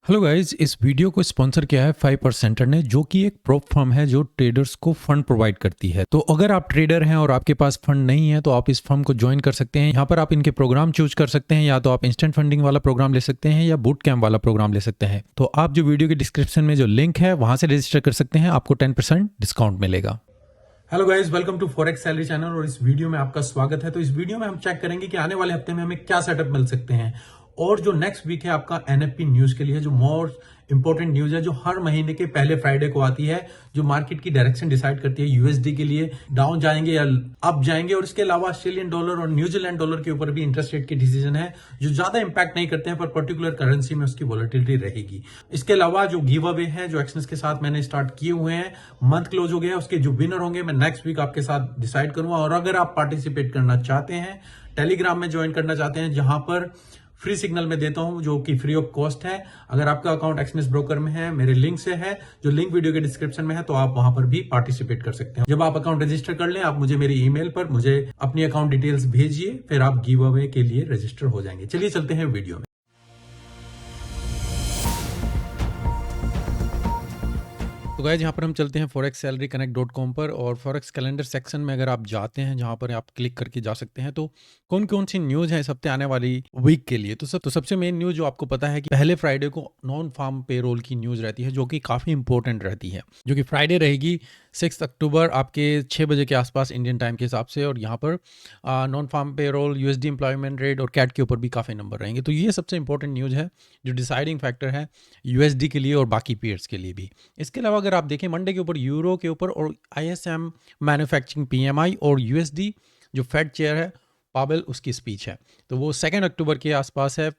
Hello guys, इस video को sponsor किया है 5% ने, जो कि एक प्रोप फर्म है जो ट्रेडर्स को फंड प्रोवाइड करती है। तो अगर आप ट्रेडर हैं और आपके पास फंड नहीं है तो आप इस फर्म को ज्वाइन कर सकते हैं। यहाँ पर आप इनके प्रोग्राम चूज कर सकते हैं, या तो आप इंस्टेंट फंडिंग वाला प्रोग्राम ले सकते हैं या बूट कैम्प वाला प्रोग्राम ले सकते हैं। तो आप जो वीडियो के डिस्क्रिप्शन में जो लिंक है वहां से रजिस्टर कर सकते हैं, आपको 10% डिस्काउंट मिलेगा। Hello guys, welcome to forex salary channel और इस वीडियो में आपका स्वागत है। तो इस वीडियो में हम चेक करेंगे कि आने वाले हफ्ते में हमें क्या सेटअप मिल सकते हैं, और जो नेक्स्ट वीक है आपका एनएफपी न्यूज के लिए, जो मोर इंपॉर्टेंट न्यूज है, जो हर महीने के पहले फ्राइडे को आती है, जो मार्केट की डायरेक्शन डिसाइड करती है यूएसडी के लिए डाउन जाएंगे या अप जाएंगे। और इसके अलावा ऑस्ट्रेलियन डॉलर और न्यूजीलैंड डॉलर के ऊपर भी इंटरेस्ट रेट के डिसीजन है, जो ज्यादा इंपैक्ट नहीं करते हैं, पर पर्टिकुलर करेंसी में उसकी वॉलेटिलिटी रहेगी। इसके अलावा जो गिव अवे है, जो एक्शंस के साथ मैंने स्टार्ट किए हुए हैं, मंथ क्लोज हो गया है, उसके जो विनर होंगे मैं नेक्स्ट वीक आपके साथ डिसाइड करूंगा। और अगर आप पार्टिसिपेट करना चाहते हैं, टेलीग्राम में ज्वाइन करना चाहते हैं, जहां पर फ्री सिग्नल में देता हूं जो कि फ्री ऑफ कॉस्ट है। अगर आपका अकाउंट एक्सनेस ब्रोकर में है, मेरे लिंक से है, जो लिंक वीडियो के डिस्क्रिप्शन में है, तो आप वहां पर भी पार्टिसिपेट कर सकते हैं। जब आप अकाउंट रजिस्टर कर लें, आप मुझे मेरी ईमेल पर मुझे अपनी अकाउंट डिटेल्स भेजिए, फिर आप गिव अवे के लिए रजिस्टर हो जाएंगे। चलिए चलते हैं वीडियो में। तो गाइस, यहाँ पर हम चलते हैं forex-salary-connect.com पर, और फॉरेक्स कैलेंडर सेक्शन में अगर आप जाते हैं, जहाँ पर आप क्लिक करके जा सकते हैं, तो कौन कौन सी न्यूज़ है इस हफ्ते आने वाली वीक के लिए। तो सबसे मेन न्यूज़ जो आपको पता है कि पहले फ्राइडे को नॉन फार्म पेरोल की न्यूज़ रहती है, जो कि काफ़ी इंपॉर्टेंट रहती है, जो कि फ्राइडे रहेगी 6 अक्टूबर आपके 6 बजे के आसपास इंडियन टाइम के हिसाब से। और यहाँ पर non farm payroll, USD employment rate और कैट के ऊपर भी काफ़ी नंबर रहेंगे। तो ये सबसे इंपॉर्टेंट न्यूज़ है, जो डिसाइडिंग फैक्टर है यूएसडी के लिए और बाकी पेयर्स के लिए भी। इसके अलावा अगर आप देखें, मंडे के ऊपर यूरो के ऊपर और आईएसएम मैन्युफैक्चरिंग पीएमआई और यूएसडी जो फेड चेयर है पावेल, उसकी स्पीच है, तो वो 2 अक्टूबर के आसपास है।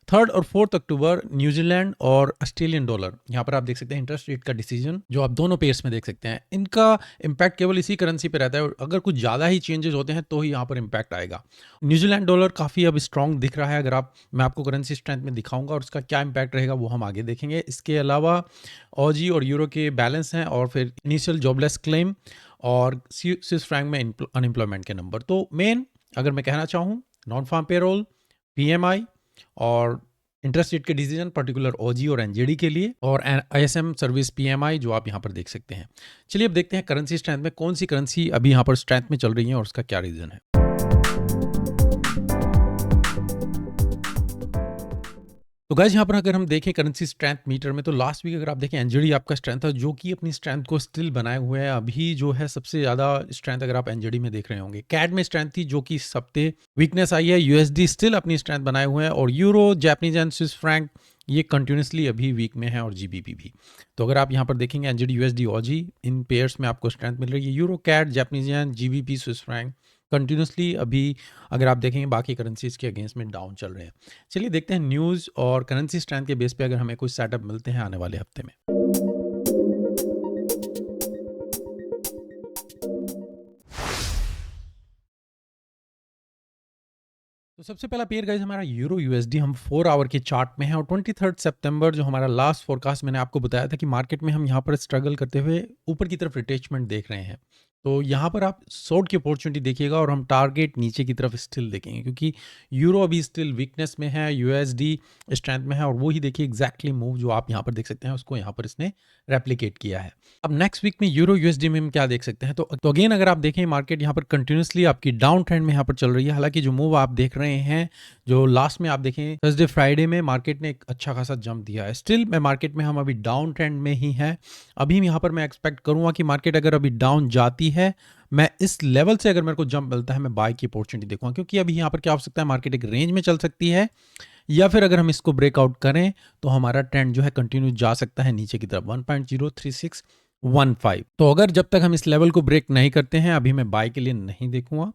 3 और 4 अक्टूबर न्यूजीलैंड और ऑस्ट्रेलियन डॉलर, यहाँ पर आप देख सकते हैं इंटरेस्ट रेट का डिसीजन, जो आप दोनों पेयर्स में देख सकते हैं। इनका इम्पैक्ट केवल इसी करेंसी पे रहता है, और अगर कुछ ज़्यादा ही चेंजेस होते हैं तो ही यहाँ पर इम्पैक्ट आएगा। न्यूजीलैंड डॉलर काफ़ी अब स्ट्रॉन्ग दिख रहा है, अगर आप, मैं आपको करेंसी स्ट्रेंथ में दिखाऊंगा और उसका क्या इम्पैक्ट रहेगा वो हम आगे देखेंगे। इसके अलावा ऑजी और यूरो के बैलेंस हैं, और फिर इनिशियल जॉबलेस क्लेम और स्विस फ्रैंक में अनएम्प्लॉयमेंट के नंबर। तो मेन अगर मैं कहना चाहूँ, नॉन फार्म पेरोल, पीएमआई और इंटरेस्ट रेट के डिसीजन पर्टिकुलर ओजी और एनजेडी के लिए, और आईएसएम सर्विस पीएमआई जो आप यहाँ पर देख सकते हैं। चलिए अब देखते हैं करेंसी स्ट्रेंथ में कौन सी करेंसी अभी यहाँ पर स्ट्रेंथ में चल रही है और उसका क्या रीजन है। तो गाइस, यहाँ पर अगर हम देखें करेंसी स्ट्रेंथ मीटर में, तो लास्ट वीक अगर आप देखें एनजेडी आपका स्ट्रेंथ था, जो कि अपनी स्ट्रेंथ को स्टिल बनाए हुए है। अभी जो है सबसे ज़्यादा स्ट्रेंथ अगर आप एनजेडी में देख रहे होंगे, कैड में स्ट्रेंथ थी, जो कि इस हफ्ते वीकनेस आई है। यूएसडी स्टिल अपनी स्ट्रेंथ बनाए हुए हैं, और euro, Japanese and Swiss franc ये कंटिन्यूसली अभी वीक में है, और जीबीपी भी। तो अगर आप यहाँ पर देखेंगे एनजेडी, यूएसडी, ओजी, इन पेयर्स में आपको स्ट्रेंथ मिल रही है। Euro, CAD, Japanese and GBP, Swiss franc continuously अभी अगर आप देखेंगे बाकी करेंसीज के अगेंस्ट में डाउन चल रहे हैं। चलिए देखते हैं न्यूज़ और करेंसी स्ट्रेंथ के बेस पे अगर हमें कुछ सेटअप मिलते हैं आने वाले हफ्ते में। तो सबसे पहला पेयर गाइस हमारा यूरो यूएसडी, हम 4 आवर के चार्ट में है, और 23 सितंबर जो हमारा लास्ट फोरकास्ट मैंने आपको बताया था कि मार्केट में हम यहाँ पर स्ट्रगल करते हुए ऊपर की तरफ रिटेचमेंट देख रहे हैं। तो यहाँ पर आप शॉर्ट की अपॉर्चुनिटी देखिएगा, और हम टारगेट नीचे की तरफ स्टिल देखेंगे, क्योंकि यूरो अभी स्टिल वीकनेस में है, यूएसडी स्ट्रेंथ में है, और वो ही देखिए एग्जैक्टली मूव जो आप यहाँ पर देख सकते हैं उसको यहाँ पर इसने रेप्लिकेट किया है। अब नेक्स्ट वीक में यूरो यूएसडी में हम क्या देख सकते हैं, तो अगेन अगर आप देखें मार्केट यहाँ पर कंटिन्यूसली आपकी डाउन ट्रेंड में यहाँ पर चल रही है। हालांकि जो मूव आप देख रहे हैं, जो लास्ट में आप देखें थर्सडे फ्राइडे में मार्केट ने एक अच्छा खासा जंप दिया है, स्टिल मैं मार्केट में हम अभी डाउन ट्रेंड में ही है। अभी यहाँ पर मैं एक्सपेक्ट करूँगा कि मार्केट अगर अभी डाउन जाती है, मैं इस लेवल से अगर मेरे को जंप मिलता है, मैं बाय की अपॉर्चुनिटी देखूंगा, क्योंकि अभी यहाँ पर क्या हो सकता है, मार्केट एक रेंज में चल सकती है, या फिर अगर हम इसको ब्रेकआउट करें तो हमारा ट्रेंड जो है कंटिन्यू जा सकता है नीचे की तरफ 1.03615। तो अगर जब तक हम इस लेवल को ब्रेक नहीं करते हैं, अभी मैं बाय के लिए नहीं देखूंगा।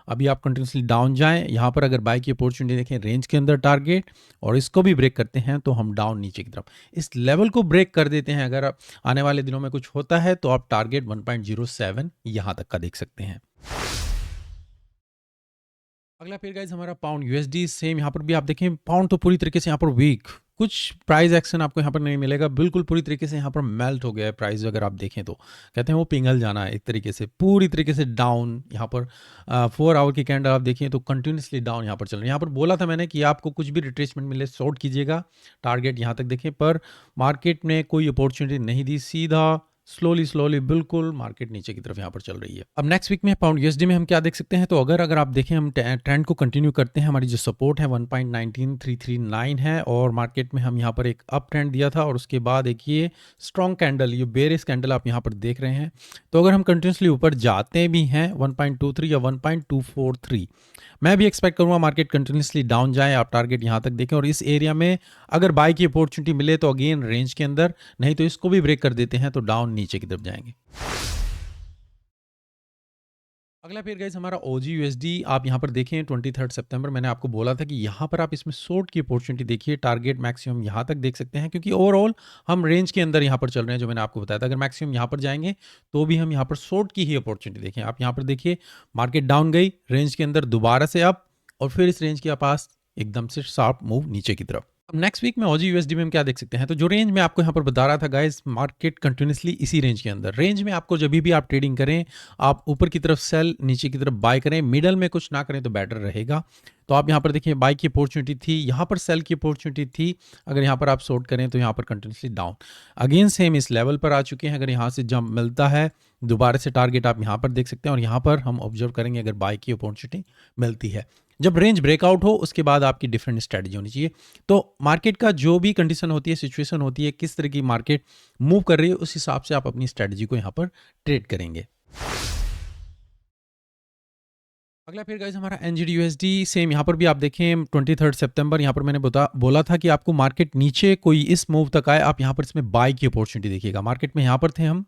अभी आप कंटिन्यूसली डाउन जाएं, यहाँ पर अगर बाय की अपॉर्चुनिटी देखें रेंज के अंदर टारगेट, और इसको भी ब्रेक करते हैं तो हम डाउन नीचे की तरफ इस लेवल को ब्रेक कर देते हैं। अगर आने वाले दिनों में कुछ होता है तो आप टारगेट 1.07 यहाँ तक का देख सकते हैं। अगला पेयर गाइस हमारा पाउंड यूएसडी, सेम यहाँ पर भी आप देखें पाउंड तो पूरी तरीके से यहाँ पर वीक, कुछ प्राइस एक्शन आपको यहाँ पर नहीं मिलेगा, बिल्कुल पूरी तरीके से यहाँ पर मेल्ट हो गया है प्राइस। अगर आप देखें तो कहते हैं वो पिघल जाना है एक तरीके से, पूरी तरीके से डाउन। यहाँ पर 4 आवर की कैंडल आप देखिए तो कंटिन्यूसली डाउन यहाँ पर चल रही है। यहाँ पर बोला था मैंने कि आपको कुछ भी रिट्रेसमेंट मिले शॉर्ट कीजिएगा, टारगेट यहाँ तक देखें, पर मार्केट ने कोई अपॉर्चुनिटी नहीं दी, सीधा स्लोली स्लोली बिल्कुल मार्केट नीचे की तरफ यहाँ पर चल रही है। अब नेक्स्ट वीक में पाउंड यूएसडी में हम क्या देख सकते हैं, तो अगर आप देखें हम ट्रेंड को कंटिन्यू करते हैं, हमारी जो सपोर्ट है 1.19339 है और मार्केट में हम यहाँ पर एक अप ट्रेंड दिया था और उसके बाद एक ये स्ट्रॉन्ग कैंडल, ये बेरिश कैंडल आप यहाँ पर देख रहे हैं। तो अगर हम कंटिन्यूसली ऊपर जाते भी हैं 1.23 या 1.243, मैं भी एक्सपेक्ट करूँगा मार्केट कंटिन्यूसली डाउन जाए, आप टारगेट यहाँ तक देखें। और इस एरिया में अगर बाय की अपॉर्चुनिटी मिले तो अगेन रेंज के अंदर, नहीं तो इसको भी ब्रेक कर देते हैं तो डाउन नीचे की तरफ जाएंगे। अगला पेयर गाइस हमारा ओजी यूएसडी, आप यहाँ पर देखें 23 सितंबर, मैंने आपको बोला था कि यहाँ पर आप इसमें शॉर्ट की अपॉर्चुनिटी देखिए, टारगेट मैक्सिमम यहाँ तक देख सकते हैं, क्योंकि ओवरऑल हम रेंज के अंदर यहाँ पर चल रहे हैं जो मैंने आपको बताया था। अगर मैक्सिमम यहाँ पर जाएंगे तो भी हम यहाँ पर शॉर्ट की ही अपॉर्चुनिटी देखें। आप यहाँ पर देखिए मार्केट डाउन गई, रेंज के अंदर दोबारा से अप और फिर इस रेंज के पास एकदम से शार्प मूव नीचे की तरफ। अब नेक्स्ट वीक में ओजी यूएसडी में हम क्या देख सकते हैं, तो जो रेंज में आपको यहाँ पर बता रहा था गाइस, मार्केट कंटिन्यूसली इसी रेंज के अंदर, रेंज में आपको जब भी आप ट्रेडिंग करें, आप ऊपर की तरफ सेल, नीचे की तरफ बाय करें, मिडल में कुछ ना करें तो बेटर रहेगा। तो आप यहाँ पर देखिए बाय की अपॉर्चुनिटी थी, यहाँ पर सेल की अपॉर्चुनिटी थी, अगर यहाँ पर आप शॉर्ट करें तो यहाँ पर कंटिन्यूसली डाउन, अगेन सेम इस लेवल पर आ चुके हैं। अगर यहाँ से जंप मिलता है दोबारा से टारगेट आप यहाँ पर देख सकते हैं और यहाँ पर हम ऑब्जर्व करेंगे अगर बाय की अपॉर्चुनिटी मिलती है। जब रेंज ब्रेकआउट हो उसके बाद आपकी डिफरेंट स्ट्रेटजी होनी चाहिए। तो मार्केट का जो भी कंडीशन होती है, सिचुएशन होती है, किस तरह की मार्केट मूव कर रही है, उस हिसाब से आप अपनी स्ट्रेटजी को यहाँ पर ट्रेड करेंगे। अगला फिर गाइस हमारा एनजीडी यूएसडी, सेम यहाँ पर भी आप देखें 23 सितंबर, यहाँ पर मैंने बोला था कि आपको मार्केट नीचे कोई इस मूव तक आए, आप यहाँ पर इसमें बाय की अपॉर्चुनिटी देखिएगा। मार्केट में यहाँ पर थे हम,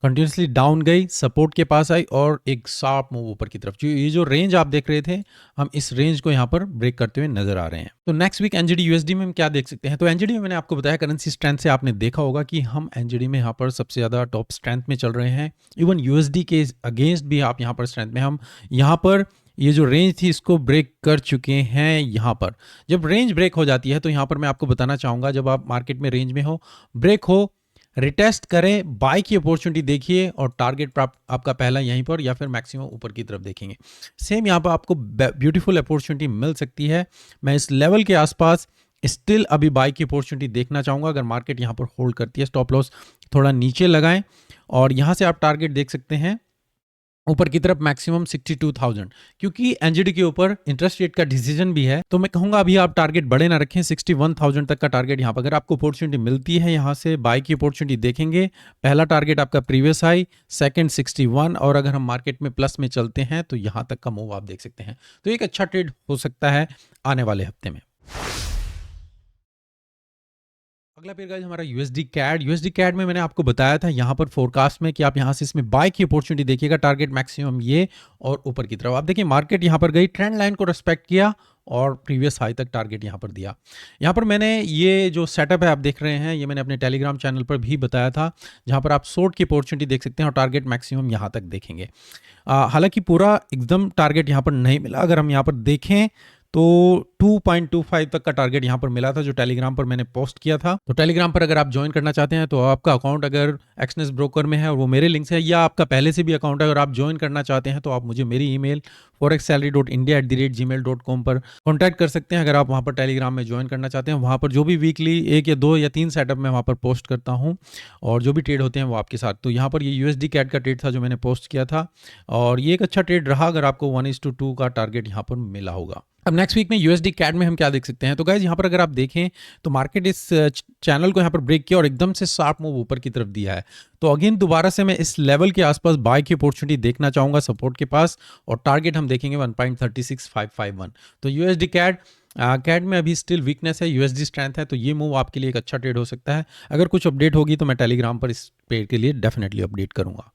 कंटिन्यूसली डाउन गई, सपोर्ट के पास आई और एक शार्प मूव ऊपर की तरफ। ये जो रेंज आप देख रहे थे, हम इस रेंज को यहाँ पर ब्रेक करते हुए नजर आ रहे हैं। तो नेक्स्ट वीक एनजीडी यूएसडी में हम क्या देख सकते हैं, तो एनजीडी में मैंने आपको बताया करेंसी स्ट्रेंथ से आपने देखा होगा कि हम एनजीडी में यहाँ पर सबसे ज़्यादा टॉप स्ट्रेंथ में चल रहे हैं। इवन यूएसडी के अगेंस्ट भी आप यहाँ पर स्ट्रेंथ में, हम यहाँ पर ये जो रेंज थी इसको ब्रेक कर चुके हैं। यहाँ पर जब रेंज ब्रेक हो जाती है तो यहाँ पर मैं आपको बताना चाहूँगा, जब आप मार्केट में रेंज में हो, ब्रेक हो, रिटेस्ट करें, बाय की अपॉर्चुनिटी देखिए और टारगेट आपका पहला यहीं पर या फिर मैक्सिमम ऊपर की तरफ देखेंगे। सेम यहाँ पर आपको ब्यूटीफुल अपॉर्चुनिटी मिल सकती है। मैं इस लेवल के आसपास स्टिल अभी बाय की अपॉर्चुनिटी देखना चाहूँगा। अगर मार्केट यहाँ पर होल्ड करती है, स्टॉप लॉस थोड़ा नीचे लगाएं और यहाँ से आप टारगेट देख सकते हैं ऊपर की तरफ मैक्सिमम 62,000, क्योंकि एनजीडी के ऊपर इंटरेस्ट रेट का डिसीजन भी है। तो मैं कहूंगा अभी आप टारगेट बड़े ना रखें, 61,000 तक का टारगेट यहाँ पर अगर आपको अपॉर्चुनिटी मिलती है, यहाँ से बाय की अपॉर्चुनिटी देखेंगे। पहला टारगेट आपका प्रीवियस हाई, सेकंड 61, और अगर हम मार्केट में प्लस में चलते हैं तो यहाँ तक का मूव आप देख सकते हैं। तो एक अच्छा ट्रेड हो सकता है आने वाले हफ्ते में। अगला पेयर गाइस हमारा यूएसडी कैड में मैंने आपको बताया था यहाँ पर फोरकास्ट में कि आप यहाँ से इसमें बाय की अपॉर्चुनिटी देखिएगा, टारगेट मैक्सिमम ये और ऊपर की तरफ। आप देखिए मार्केट यहाँ पर गई, ट्रेंड लाइन को रिस्पेक्ट किया और प्रीवियस हाई तक टारगेट यहाँ पर दिया। यहाँ पर मैंने ये जो सेटअप है आप देख रहे हैं, ये मैंने अपने टेलीग्राम चैनल पर भी बताया था, जहाँ पर आप शॉर्ट की अपॉर्चुनिटी देख सकते हैं और टारगेट मैक्सिमम यहाँ तक देखेंगे। हालांकि पूरा एकदम टारगेट यहाँ पर नहीं मिला, अगर हम यहाँ पर देखें तो 2.25 तक का टारगेट यहाँ पर मिला था जो टेलीग्राम पर मैंने पोस्ट किया था। तो टेलीग्राम पर अगर आप ज्वाइन करना चाहते हैं तो आपका अकाउंट अगर एक्सनेस ब्रोकर में है और वो मेरे लिंक से है, या आपका पहले से भी अकाउंट है, अगर आप ज्वाइन करना चाहते हैं तो आप मुझे मेरी ईमेल forexsalary.india@gmail.com पर कॉन्टैक्ट कर सकते हैं। अगर आप वहाँ पर टेलीग्राम में ज्वाइन करना चाहते हैं, वहाँ पर जो भी वीकली 1 या 2 या 3 सेटअप मैं वहाँ पर पोस्ट करता हूँ और जो भी ट्रेड होते हैं वो आपके साथ। तो यहाँ पर ये यूएसडी कैड का ट्रेड था जो मैंने पोस्ट किया था और ये एक अच्छा ट्रेड रहा अगर आपको 1:2 का टारगेट यहाँ पर मिला होगा। अब नेक्स्ट वीक में यूएसडी कैड में हम क्या देख सकते हैं, तो गाइज यहाँ पर अगर आप देखें तो मार्केट इस चैनल को यहाँ पर ब्रेक किया और एकदम से शार्प मूव ऊपर की तरफ दिया है। तो अगेन दोबारा से मैं इस लेवल के आसपास बाय की अपॉर्चुनिटी देखना चाहूँगा सपोर्ट के पास, और टारगेट हम देखेंगे 1.36551। तो यूएसडी कैड में अभी स्टिल वीकनेस है, यूएसडी स्ट्रेंथ है, तो ये मूव आपके लिए एक अच्छा ट्रेड हो सकता है। अगर कुछ अपडेट होगी तो मैं टेलीग्राम पर इस पेड के लिए डेफिनेटली अपडेट करूँगा।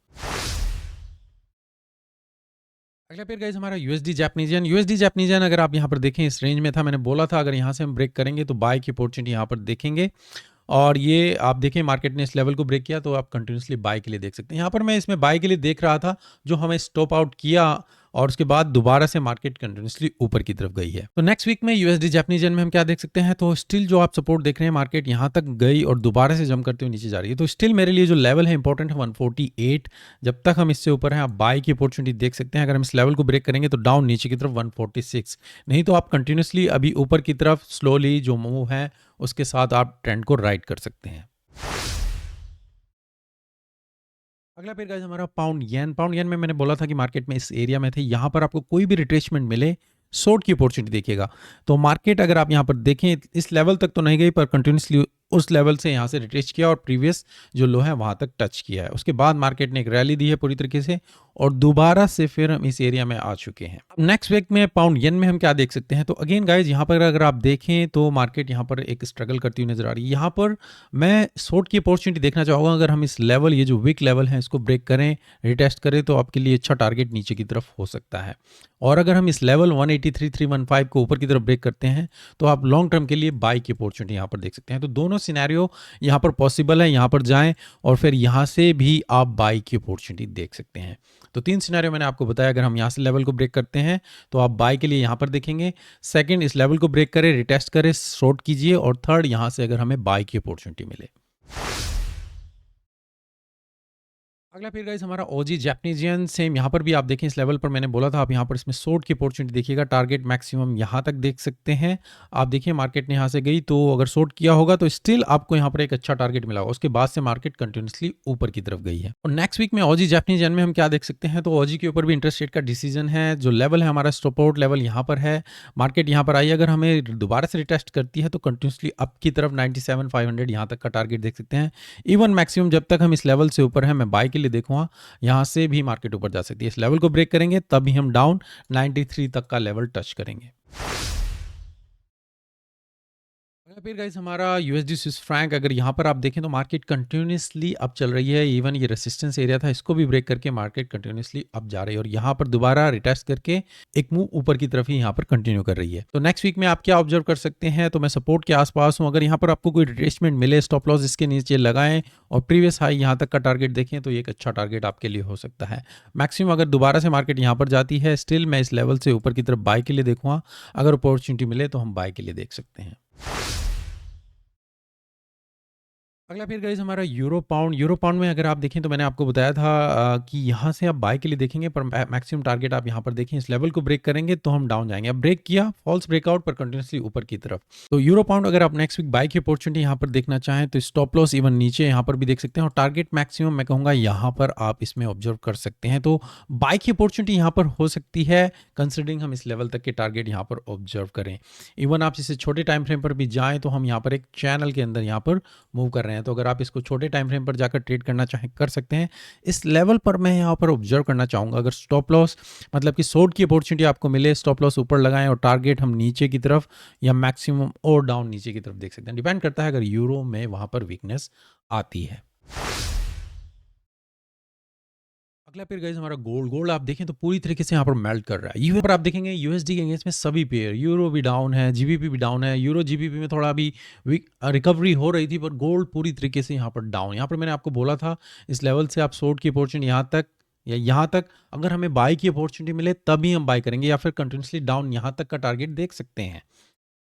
अगला पेयर गाइस हमारा यूएसडी जैपनीजियन अगर आप यहाँ पर देखें इस रेंज में था, मैंने बोला था अगर यहाँ से हम ब्रेक करेंगे तो बाय की अपॉर्चुनिटी यहाँ पर देखेंगे, और ये आप देखें मार्केट ने इस लेवल को ब्रेक किया तो आप कंटिन्यूसली बाय के लिए देख सकते हैं। यहाँ पर मैं इसमें बाय के लिए देख रहा था, जो हमें स्टॉप आउट किया और उसके बाद दोबारा से मार्केट कंटिन्यूसली ऊपर की तरफ गई है। तो नेक्स्ट वीक में यूएसडी जापानीज येन में हम क्या देख सकते हैं, तो स्टिल जो आप सपोर्ट देख रहे हैं मार्केट यहाँ तक गई और दोबारा से जंप करते हुए नीचे जा रही है। तो स्टिल मेरे लिए जो लेवल है इंपॉर्टेंट है 148, जब तक हम इससे ऊपर हैं आप बाई की अपॉर्चुनिटी देख सकते हैं। अगर हम इस लेवल को ब्रेक करेंगे तो डाउन नीचे की तरफ 146, नहीं तो आप कंटिन्यूसली अभी ऊपर की तरफ स्लोली जो मूव है उसके साथ आप ट्रेंड को राइड कर सकते हैं। अगला पेयर गाइस हमारा पाउंड येन में मैंने बोला था कि मार्केट में इस एरिया में थे, यहाँ पर आपको कोई भी रिट्रेसमेंट मिले शॉर्ट की अपॉर्चुनिटी देखिएगा। तो मार्केट अगर आप यहाँ पर देखें इस लेवल तक तो नहीं गई पर कंटिन्यूसली उस लेवल से यहाँ से रिट्रेस किया और प्रीवियस जो लो है वहाँ तक टच किया है। उसके बाद मार्केट ने एक रैली दी है पूरी तरीके से और दोबारा से फिर हम इस एरिया में आ चुके हैं। नेक्स्ट वीक में पाउंड येन में हम क्या देख सकते हैं, तो अगेन गाइज यहाँ पर अगर आप देखें तो मार्केट यहाँ पर एक स्ट्रगल करती हुई नजर आ रही है। यहाँ पर मैं शॉर्ट की अपॉर्चुनिटी देखना चाहूँगा। अगर हम इस लेवल ये जो वीक लेवल है इसको ब्रेक करें, रिटेस्ट करें तो आपके लिए अच्छा टारगेट नीचे की तरफ हो सकता है। और अगर हम इस लेवल 183,315 को ऊपर की तरफ ब्रेक करते हैं तो आप लॉन्ग टर्म के लिए बाई की अपॉर्चुनिटी यहाँ पर देख सकते हैं। तो दोनों सिनेरियो यहाँ पर पॉसिबल है, यहाँ पर जाएं और फिर यहाँ से भी आप बाई की अपॉर्चुनिटी देख सकते हैं। तो 3 सिनेरियो मैंने आपको बताया। अगर हम यहाँ से लेवल को ब्रेक करते हैं तो आप बाई के लिए यहाँ पर देखेंगे, सेकंड इस लेवल को ब्रेक करें, रिटेस्ट करें, शॉर्ट कीजिए, और थर्ड यहाँ से अगर हमें बाई की अपॉर्चुनिटी मिले। अगला फिर गाइस हमारा ओजी जापानीज येन, सेम यहाँ पर भी आप देखें इस लेवल पर मैंने बोला था आप यहाँ पर इसमें शॉर्ट की अपॉर्चुनिटी देखिएगा। टारगेट मैक्सिमम यहाँ तक देख सकते हैं। आप देखिए मार्केट ने यहाँ से गई तो अगर शॉर्ट किया होगा तो स्टिल आपको यहाँ पर एक अच्छा टारगेट मिला होगा। उसके बाद से मार्केट कंटिन्यूसली ऊपर की तरफ गई है। और नेक्स्ट वीक में ओजी जापानीज येन में हम क्या देख सकते हैं, तो ओजी के ऊपर भी इंटरेस्ट रेट का डिसीजन है। जो लेवल है हमारा सपोर्ट लेवल यहाँ पर है, मार्केट यहाँ पर आई, अगर हमें दोबारा से रिटेस्ट करती है तो कंटिन्यूसली अप की तरफ 97,500 यहाँ तक का टारगेट देख सकते हैं। इवन मैक्सिमम जब तक हम इस लेवल से ऊपर है मैं बाई के लिए देखूंगा, यहाँ से भी मार्केट ऊपर जा सकती है। इस लेवल को ब्रेक करेंगे तभी हम डाउन 93 तक का लेवल टच करेंगे। फिर गाइस हमारा यूएसडी स्विस फ्रैंक, अगर यहाँ पर आप देखें तो मार्केट कंटिन्यूसली अप चल रही है। इवन ये रेजिस्टेंस एरिया था इसको भी ब्रेक करके मार्केट कंटिन्यूसली अप जा रही है और यहाँ पर दोबारा रिटेस्ट करके एक मूव ऊपर की तरफ ही यहाँ पर कंटिन्यू कर रही है। तो नेक्स्ट वीक में आप क्या ऑब्जर्व कर सकते हैं, तो मैं सपोर्ट के आसपास हूँ। अगर यहाँ पर आपको कोई रिट्रेसमेंट मिले, स्टॉप लॉस इसके नीचे लगाएं और प्रीवियस हाई यहाँ तक का टारगेट देखें तो ये एक अच्छा टारगेट आपके लिए हो सकता है। मैक्सिमम अगर दोबारा से मार्केट यहाँ पर जाती है स्टिल मैं इस लेवल से ऊपर की तरफ बाय के लिए देखूंगा। अगर अपॉर्चुनिटी मिले तो हम बाय के लिए देख सकते हैं। अगला फिर गाइस हमारा यूरो पाउंड में अगर आप देखें तो मैंने आपको बताया था कि यहाँ से आप बाय के लिए देखेंगे पर मैक्सिमम टारगेट आप यहाँ पर देखें इस लेवल को ब्रेक करेंगे तो हम डाउन जाएंगे। अब ब्रेक किया फॉल्स ब्रेकआउट पर कंटिन्यूसली ऊपर की तरफ। तो यूरो पाउंड अगर आप नेक्स्ट वीक बाय की अपॉर्चुनिटी यहाँ पर देखना चाहें तो स्टॉप लॉस इवन नीचे यहाँ पर भी देख सकते हैं और टारगेट मैक्सिमम मैं कहूँगा यहाँ पर आप इसमें ऑब्जर्व कर सकते हैं। तो बाय की अपॉर्चुनिटी यहाँ पर हो सकती है कंसिडरिंग हम इस लेवल तक के टारगेट यहाँ पर ऑब्जर्व करें। इवन आप इसे छोटे टाइम फ्रेम पर भी जाएँ तो हम यहाँ पर एक चैनल के अंदर यहाँ पर मूव कर रहे हैं। तो अगर आप इसको छोटे टाइम फ्रेम पर जाकर ट्रेड करना चाहें कर सकते हैं। इस लेवल पर मैं यहाँ पर ऑब्जर्व करना चाहूँगा अगर स्टॉप लॉस मतलब कि शॉर्ट की अपॉर्चुनिटी आपको मिले, स्टॉप लॉस ऊपर लगाएं और टारगेट हम नीचे की तरफ या मैक्सिमम और डाउन नीचे की तरफ देख सकते हैं। डिपेंड करता है अगर यूरो में वहाँ पर वीकनेस आती है। अगला पेयर गाइस हमारा गोल्ड आप देखें तो पूरी तरीके से यहाँ पर मेल्ट कर रहा है। यहाँ पर आप देखेंगे यूएसडी के अगेंस्ट में सभी पेयर, यूरो भी डाउन है, जीबीपी भी डाउन है। यूरो जीबीपी में थोड़ा अभी रिकवरी हो रही थी पर गोल्ड पूरी तरीके से यहाँ पर डाउन। यहाँ पर मैंने आपको बोला था इस लेवल से आप शॉर्ट की अपॉर्चुनिटी यहाँ तक या यहाँ तक अगर हमें बाय की अपॉर्चुनिटी मिले तभी हम बाय करेंगे या फिर कंटिन्यूसली डाउन यहाँ तक का टारगेट देख सकते हैं।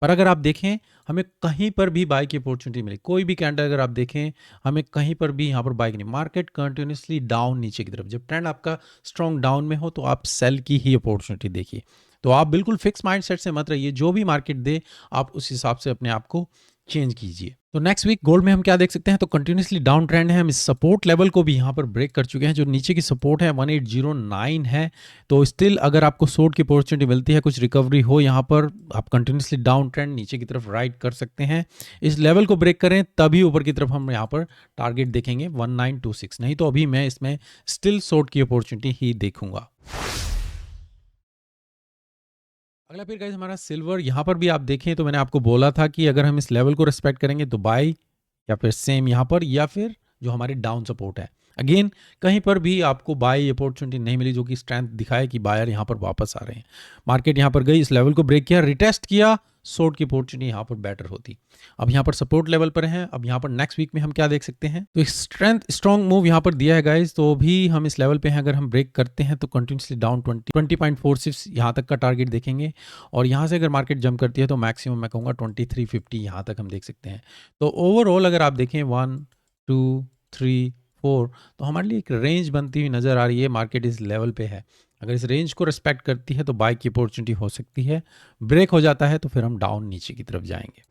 पर अगर आप देखें हमें कहीं पर भी बाय की अपॉर्चुनिटी मिली, कोई भी कैंडल अगर आप देखें हमें कहीं पर भी यहाँ पर बाय नहीं, मार्केट कंटिन्यूसली डाउन नीचे की तरफ। जब ट्रेंड आपका स्ट्रॉन्ग डाउन में हो तो आप सेल की ही अपॉर्चुनिटी देखिए। तो आप बिल्कुल फिक्स माइंडसेट से मत रहिए, जो भी मार्केट दे आप उस हिसाब से अपने आप को चेंज कीजिए। तो नेक्स्ट वीक गोल्ड में हम क्या देख सकते हैं, तो कंटिन्यूसली डाउन ट्रेंड है। हम इस सपोर्ट लेवल को भी यहाँ पर ब्रेक कर चुके हैं। जो नीचे की सपोर्ट है 1809 है। तो स्टिल अगर आपको शॉर्ट की अपॉर्चुनिटी मिलती है, कुछ रिकवरी हो यहाँ पर, आप कंटिन्यूसली डाउन ट्रेंड नीचे की तरफ राइड कर सकते हैं। इस लेवल को ब्रेक करें तभी ऊपर की तरफ हम यहाँ पर टारगेट देखेंगे 1926, नहीं तो अभी मैं इसमें स्टिल शॉर्ट की अपॉर्चुनिटी ही देखूंगा। अगला फिर गाइस हमारा सिल्वर, यहाँ पर भी आप देखें तो मैंने आपको बोला था कि अगर हम इस लेवल को रिस्पेक्ट करेंगे तो बाय या फिर सेम यहाँ पर या फिर जो हमारी डाउन सपोर्ट है। अगेन कहीं पर भी आपको बाय अपॉर्चुनिटी नहीं मिली जो कि स्ट्रेंथ दिखाए कि बायर यहाँ पर वापस आ रहे हैं। मार्केट यहाँ पर गई, इस लेवल को ब्रेक किया, रिटेस्ट किया, शॉर्ट की अपॉर्चुनिटी यहाँ पर बेटर होती। अब यहाँ पर सपोर्ट लेवल पर है। अब यहाँ पर नेक्स्ट वीक में हम क्या देख सकते हैं, तो स्ट्रॉन्ग मूव यहाँ पर दिया है गाइज। तो भी हम इस लेवल पे हैं, अगर हम ब्रेक करते हैं तो कंटिन्यूसली डाउन 20.46 यहाँ तक का टारगेट देखेंगे। और यहाँ से अगर मार्केट जंप करती है तो मैक्सिमम मैं कहूँगा 2350 यहाँ तक हम देख सकते हैं। तो ओवरऑल अगर आप देखें 1 2 3 4 तो हमारे लिए एक रेंज बनती हुई नज़र आ रही है। मार्केट इस लेवल पे है, अगर इस रेंज को रिस्पेक्ट करती है तो बाय की अपॉर्चुनिटी हो सकती है। ब्रेक हो जाता है तो फिर हम डाउन नीचे की तरफ जाएंगे।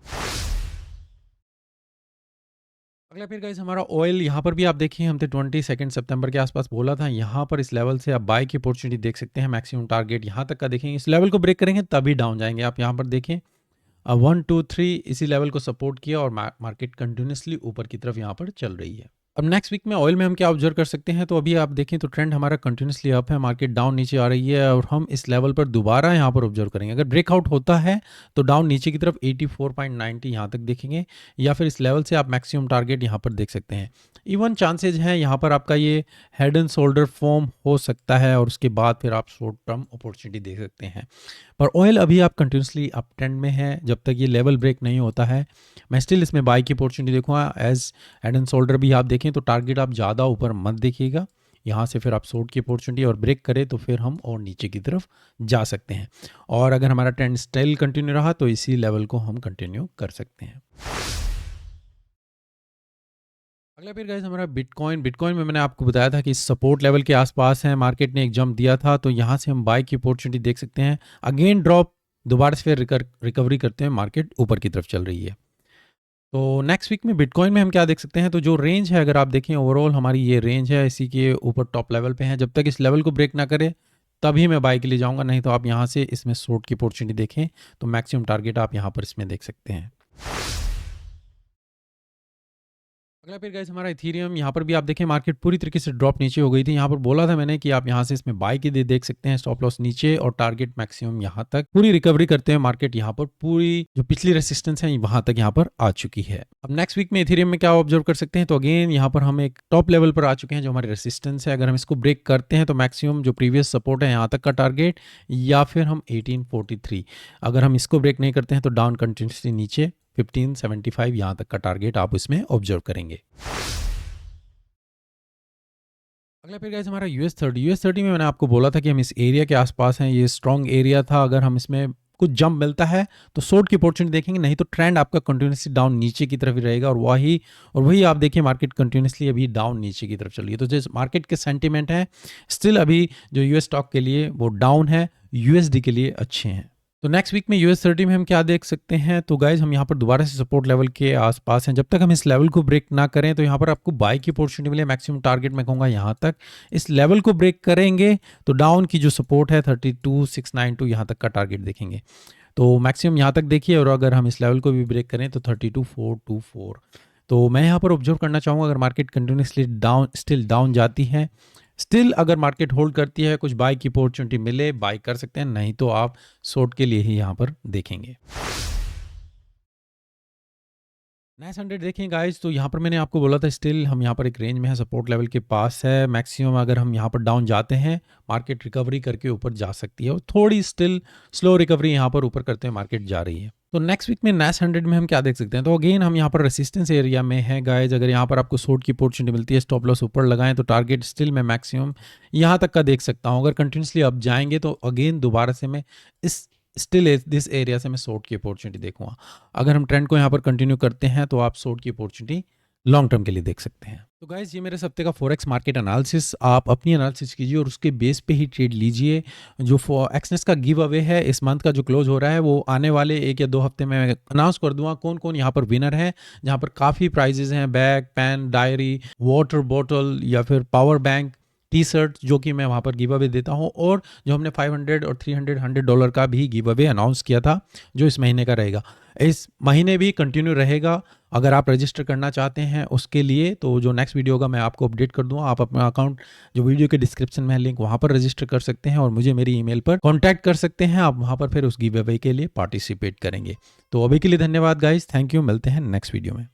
अगला फिर गाइस हमारा ऑयल, यहाँ पर भी आप देखिए हमने 22 सितंबर के आसपास बोला था, यहाँ पर इस लेवल से आप बाय की अपॉर्चुनिटी देख सकते हैं। मैक्सिमम टारगेट यहाँ तक का देखेंगे, इस लेवल को ब्रेक करेंगे तभी डाउन जाएंगे। आप यहाँ पर देखें 1 2 3 इसी लेवल को सपोर्ट किया और मार्केट कंटिन्यूसली ऊपर की तरफ यहाँ पर चल रही है। अब नेक्स्ट वीक में ऑयल में हम क्या ऑब्जर्व कर सकते हैं, तो अभी आप देखें तो ट्रेंड हमारा कंटिन्यूसली अप है, मार्केट डाउन नीचे आ रही है और हम इस लेवल पर दोबारा यहाँ पर ऑब्जर्व करेंगे। अगर ब्रेकआउट होता है तो डाउन नीचे की तरफ 84.90 यहाँ तक देखेंगे, या फिर इस लेवल से आप मैक्सिमम टारगेट यहाँ पर देख सकते हैं। इवन चांसेज हैं यहाँ पर आपका ये हेड एंड शोल्डर फॉर्म हो सकता है और उसके बाद फिर आप शॉर्ट टर्म अपॉर्चुनिटी देख सकते हैं। पर ऑयल अभी आप कंटिन्यूसली अप ट्रेंड में है, जब तक ये लेवल ब्रेक नहीं होता है मैं स्टिल इसमें बाय की अपॉर्चुनिटी देखूंगा। एज हेड एंड शोल्डर भी आप देखें तो टारगेट आप ज़्यादा ऊपर मत देखिएगा, यहाँ से फिर आप शॉर्ट की अपॉर्चुनिटी और ब्रेक करें तो फिर हम और नीचे की तरफ जा सकते हैं। और अगर हमारा ट्रेंड स्टाइल कंटिन्यू रहा तो इसी लेवल को हम कंटिन्यू कर सकते हैं। अगला फिर गाइस हमारा बिटकॉइन में मैंने आपको बताया था कि सपोर्ट लेवल के आसपास है, मार्केट ने एक जंप दिया था तो यहाँ से हम बाय की अपॉर्चुनिटी देख सकते हैं। अगेन ड्रॉप, दोबारा से फिर रिकवरी करते हैं, मार्केट ऊपर की तरफ चल रही है। तो नेक्स्ट वीक में बिटकॉइन में हम क्या देख सकते हैं, तो जो रेंज है अगर आप देखें ओवरऑल हमारी ये रेंज है, इसी के ऊपर टॉप लेवल पे है। जब तक इस लेवल को ब्रेक ना करे तभी मैं बाय के लिए जाऊंगा, नहीं तो आप यहाँ से इसमें शॉर्ट की अपॉर्चुनिटी देखें तो मैक्सिमम टारगेट आप यहाँ पर इसमें देख सकते हैं। अगला फिर गाइस हमारा इथीरियम, यहाँ पर भी आप देखें मार्केट पूरी तरीके से ड्रॉप नीचे हो गई थी। यहाँ पर बोला था मैंने कि आप यहाँ से इसमें बाय की देख सकते हैं, स्टॉप लॉस नीचे और टारगेट मैक्सिमम यहाँ तक। पूरी रिकवरी करते हैं मार्केट यहाँ पर, पूरी जो पिछली रेसिस्टेंस है वहां तक यहाँ पर आ चुकी है। अब नेक्स्ट वीक में इथीरियम में क्या ऑब्जर्व कर सकते हैं, तो अगेन यहाँ पर हम एक टॉप लेवल पर आ चुके हैं जो हमारी रेसिस्टेंस है। अगर हम इसको ब्रेक करते हैं तो मैक्सिमम जो प्रीवियस सपोर्ट है यहाँ तक का टारगेट, या फिर हम 1843, अगर हम इसको ब्रेक नहीं करते हैं तो डाउन कंटिन्यूसली नीचे 1575 यहाँ तक का टारगेट आप इसमें ऑब्जर्व करेंगे। अगला फिर गाइस हमारा यूएस 30 में मैंने आपको बोला था कि हम इस एरिया के आसपास हैं, ये स्ट्रॉन्ग एरिया था। अगर हम इसमें कुछ जंप मिलता है तो शॉर्ट की अपॉर्चुनिटी देखेंगे, नहीं तो ट्रेंड आपका कंटिन्यूसली डाउन नीचे की तरफ ही रहेगा। और वही आप देखिए मार्केट कंटिन्यूसली अभी डाउन नीचे की तरफ चल रही है। तो जो मार्केट के सेंटीमेंट है स्टिल अभी जो यूएस स्टॉक के लिए वो डाउन है, यूएसडी के लिए अच्छे हैं। तो नेक्स्ट वीक में यूएस 30 में हम क्या देख सकते हैं, तो गाइज हम यहाँ पर दोबारा से सपोर्ट लेवल के आसपास हैं। जब तक हम इस लेवल को ब्रेक ना करें तो यहाँ पर आपको बाय की अपॉर्चुनिटी मिले। मैक्सिमम टारगेट मैं कहूँगा यहाँ तक। इस लेवल को ब्रेक करेंगे तो डाउन की जो सपोर्ट है 32692 यहाँ तक का टारगेट देखेंगे। तो मैक्सिमम यहाँ तक देखिए, और अगर हम इस लेवल को भी ब्रेक करें तो 32424। तो मैं यहाँ पर ऑब्जर्व करना चाहूँगा अगर मार्केट कंटिन्यूसली स्टिल डाउन जाती है, स्टिल अगर मार्केट होल्ड करती है, कुछ बाय की अपॉर्चुनिटी मिले बाय कर सकते हैं, नहीं तो आप शॉर्ट के लिए ही यहाँ पर देखेंगे। नाइस 100 देखें गाइस, तो यहाँ पर मैंने आपको बोला था स्टिल हम यहाँ पर एक रेंज में है, सपोर्ट लेवल के पास है। मैक्सिमम अगर हम यहाँ पर डाउन जाते हैं मार्केट रिकवरी करके ऊपर जा सकती है, और थोड़ी स्टिल स्लो रिकवरी यहाँ पर ऊपर करते हुए मार्केट जा रही है। तो नेक्स्ट वीक में नाइस 100 में हम क्या देख सकते हैं, तो अगेन हम यहाँ पर रेसिस्टेंस एरिया में है गाइज। अगर यहाँ पर आपको शॉर्ट की अपॉर्चुनिटी मिलती है, स्टॉप लॉस ऊपर लगाएं तो टारगेट स्टिल मैं मैक्सिमम यहाँ तक का देख सकता हूँ। अगर कंटिन्यूसली अप जाएंगे तो अगेन दोबारा से मैं इस स्टिल दिस एरिया से मैं शॉर्ट की अपॉर्चुनिटी देखूंगा। अगर हम ट्रेंड को यहाँ पर कंटिन्यू करते हैं तो आप शॉर्ट की अपॉर्चुनिटी लॉन्ग टर्म के लिए देख सकते हैं। तो गाइज ये मेरे हफ्ते का फॉरेक्स मार्केट एनालिसिस, आप अपनी एनालिसिस कीजिए और उसके बेस पे ही ट्रेड लीजिए। जो एक्सनेस का गिव अवे है इस मंथ का जो क्लोज हो रहा है वो आने वाले 1 या 2 हफ्ते में अनाउंस कर दूंगा कौन कौन यहाँ पर विनर है, जहाँ पर काफ़ी प्राइजेज हैं, bag, pen, diary, water bottle या फिर पावर बैंक, टी-शर्ट जो कि मैं वहाँ पर गिव अवे देता हूँ, और जो हमने 500 और 300 $100 का भी गिव अवे अनाउंस किया था जो इस महीने का रहेगा, इस महीने भी कंटिन्यू रहेगा। अगर आप रजिस्टर करना चाहते हैं उसके लिए तो जो नेक्स्ट वीडियो होगा मैं आपको अपडेट कर दूंगा। आप अपना अकाउंट जो वीडियो के डिस्क्रिप्शन में है लिंक, वहाँ पर रजिस्टर कर सकते हैं और मुझे मेरी ईमेल पर कॉन्टैक्ट कर सकते हैं। आप वहाँ पर फिर उस गिव अवे के लिए पार्टिसिपेट करेंगे। तो अभी के लिए धन्यवाद गाइज, थैंक यू, मिलते हैं नेक्स्ट वीडियो में।